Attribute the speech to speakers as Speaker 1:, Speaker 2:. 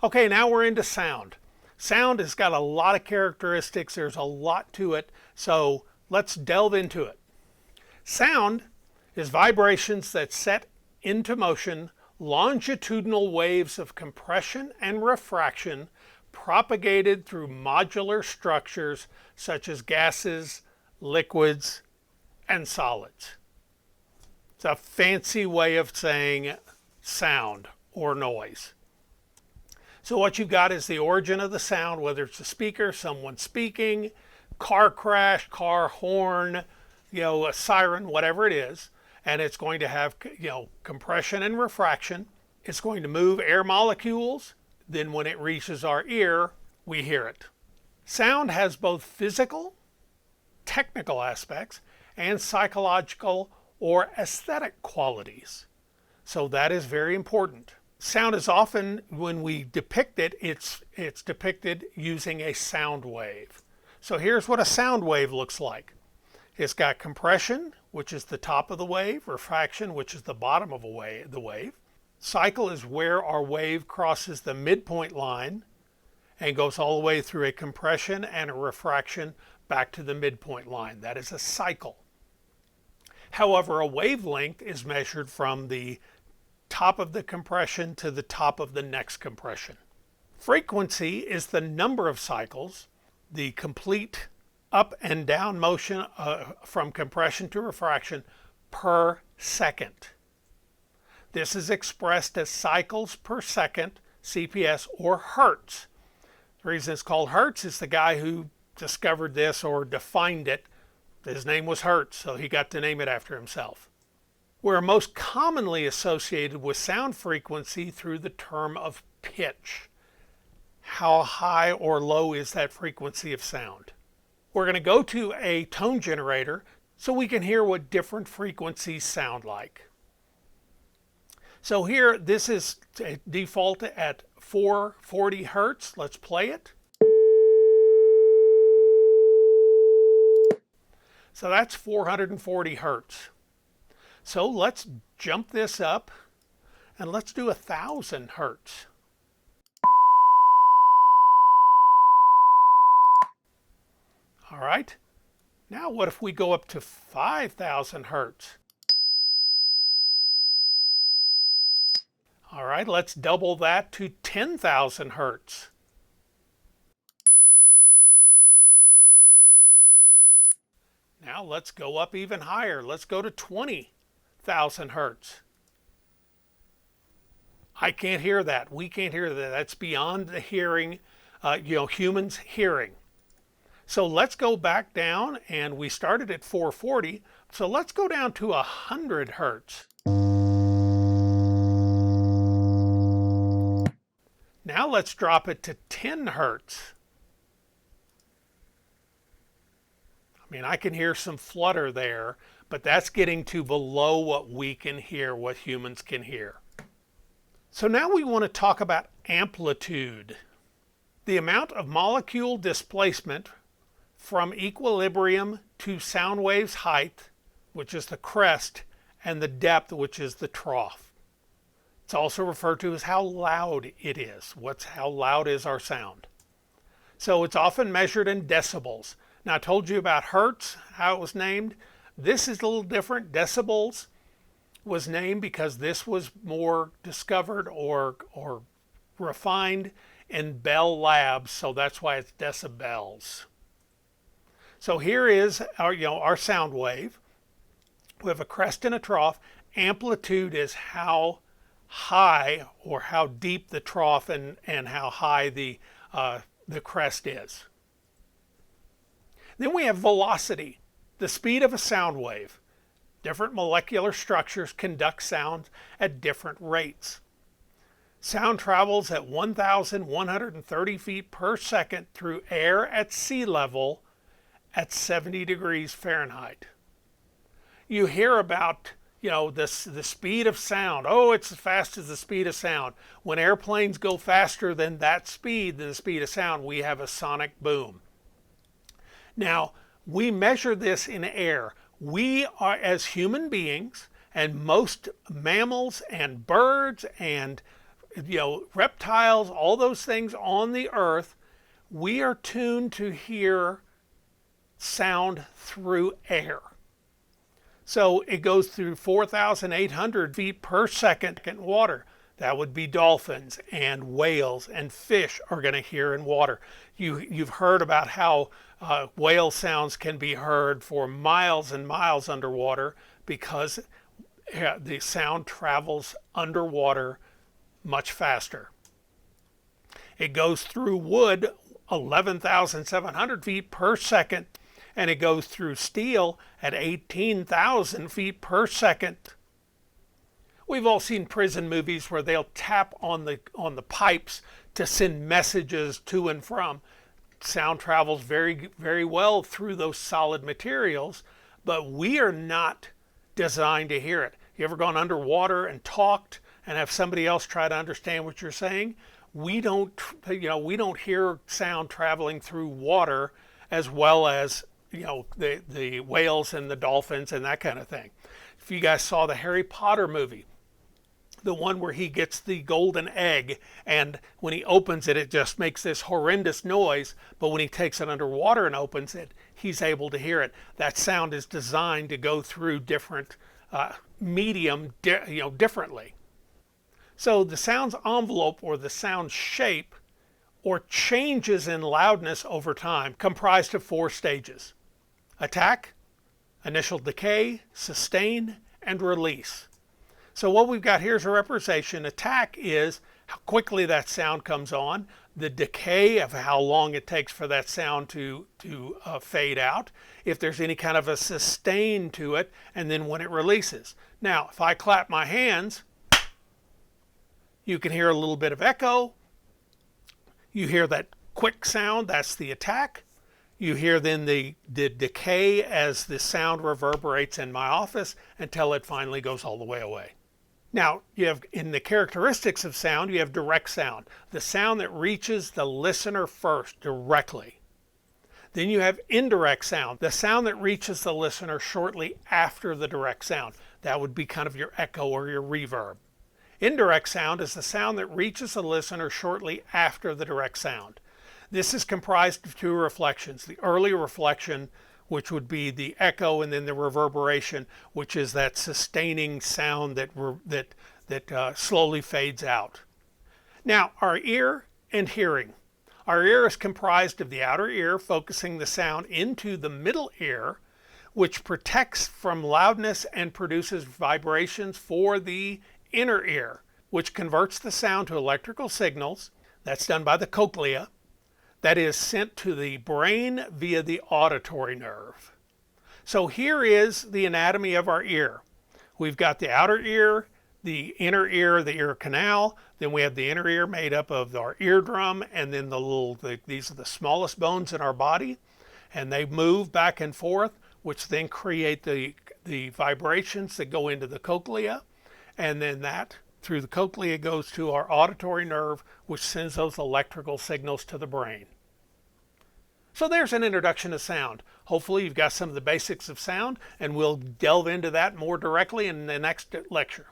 Speaker 1: Okay, now we're into sound. Sound has got a lot of characteristics. There's a lot to it. So let's delve into it. Sound is vibrations that set into motion longitudinal waves of compression and refraction propagated through modular structures such as gases, liquids, and solids. It's a fancy way of saying sound or noise. So what you've got is the origin of the sound, whether it's a speaker, someone speaking, car crash, car horn, a siren, whatever it is, and it's going to have, compression and refraction. It's going to move air molecules. Then when it reaches our ear, we hear it. Sound has both physical, technical aspects and psychological or aesthetic qualities. So that is very important. Sound is often, when we depict it, it's depicted using a sound wave. So here's what a sound wave looks like. It's got compression, which is the top of the wave, refraction, which is the bottom of the wave. Cycle is where our wave crosses the midpoint line and goes all the way through a compression and a refraction back to the midpoint line. That is a cycle. However, a wavelength is measured from the top of the compression to the top of the next compression. Frequency is the number of cycles, the complete up and down motion from compression to refraction per second. This is expressed as cycles per second, CPS, or hertz. The reason it's called hertz is the guy who discovered this or defined it. His name was Hertz, so he got to name it after himself. We're most commonly associated with sound frequency through the term of pitch. How high or low is that frequency of sound? We're going to go to a tone generator so we can hear what different frequencies sound like. So here, this is default at 440 hertz. Let's play it. So that's 440 hertz. So let's jump this up and let's do 1,000 hertz. All right. Now what if we go up to 5,000 hertz? All right, let's double that to 10,000 hertz. Now let's go up even higher. Let's go to 20,000 hertz. I can't hear that. We can't hear that. That's beyond the hearing, humans hearing. So let's go back down, and we started at 440. So let's go down to 100 hertz. Now let's drop it to 10 hertz. I mean, I can hear some flutter there, but that's getting to below what we can hear, what humans can hear. So now we want to talk about amplitude. The amount of molecule displacement from equilibrium to sound wave's height, which is the crest, and the depth, which is the trough. It's also referred to as how loud it is. How loud is our sound? So it's often measured in decibels. Now I told you about hertz, how it was named. This is a little different. Decibels was named because this was more discovered or refined in Bell Labs, so that's why it's decibels. So here is our sound wave. We have a crest and a trough. Amplitude is how high or how deep the trough and how high the crest is. Then we have velocity, the speed of a sound wave. Different molecular structures conduct sound at different rates. Sound travels at 1,130 feet per second through air at sea level at 70 degrees Fahrenheit. You hear about, the speed of sound. Oh, it's as fast as the speed of sound. When airplanes go faster than that speed, than the speed of sound, we have a sonic boom. Now, we measure this in air. We are, as human beings, and most mammals and birds and reptiles, all those things on the earth, we are tuned to hear sound through air. So it goes through 4,800 feet per second in water. That would be dolphins and whales and fish are going to hear in water. You've heard about how whale sounds can be heard for miles and miles underwater because the sound travels underwater much faster. It goes through wood 11,700 feet per second, and it goes through steel at 18,000 feet per second. We've all seen prison movies where they'll tap on the pipes to send messages to and from. Sound travels very, very well through those solid materials, but we are not designed to hear it. You ever gone underwater and talked and have somebody else try to understand what you're saying? We don't hear sound traveling through water as well as the whales and the dolphins and that kind of thing. If you guys saw the Harry Potter movie, the one where he gets the golden egg, and when he opens it, it just makes this horrendous noise, but when he takes it underwater and opens it, he's able to hear it. That sound is designed to go through different medium differently. So the sound's envelope, or the sound shape, or changes in loudness over time, comprised of 4 stages: attack, initial decay, sustain, and release. So what we've got here is a representation. Attack is how quickly that sound comes on, the decay of how long it takes for that sound to fade out, if there's any kind of a sustain to it, and then when it releases. Now, if I clap my hands, you can hear a little bit of echo. You hear that quick sound, that's the attack. You hear then the decay as the sound reverberates in my office until it finally goes all the way away. Now, you have, in the characteristics of sound, you have direct sound, the sound that reaches the listener first, directly. Then you have indirect sound, the sound that reaches the listener shortly after the direct sound. That would be kind of your echo or your reverb. Indirect sound is the sound that reaches the listener shortly after the direct sound. This is comprised of 2 reflections. The early reflection, which would be the echo, and then the reverberation, which is that sustaining sound that slowly fades out. Now, our ear and hearing. Our ear is comprised of the outer ear, focusing the sound into the middle ear, which protects from loudness and produces vibrations for the inner ear, which converts the sound to electrical signals. That's done by the cochlea. That is sent to the brain via the auditory nerve. So here is the anatomy of our ear. We've got the outer ear, the inner ear, the ear canal. Then we have the inner ear made up of our eardrum, and then these are the smallest bones in our body, and they move back and forth, which then create the vibrations that go into the cochlea. And then that, through the cochlea, goes to our auditory nerve, which sends those electrical signals to the brain. So there's an introduction to sound. Hopefully you've got some of the basics of sound, and we'll delve into that more directly in the next lecture.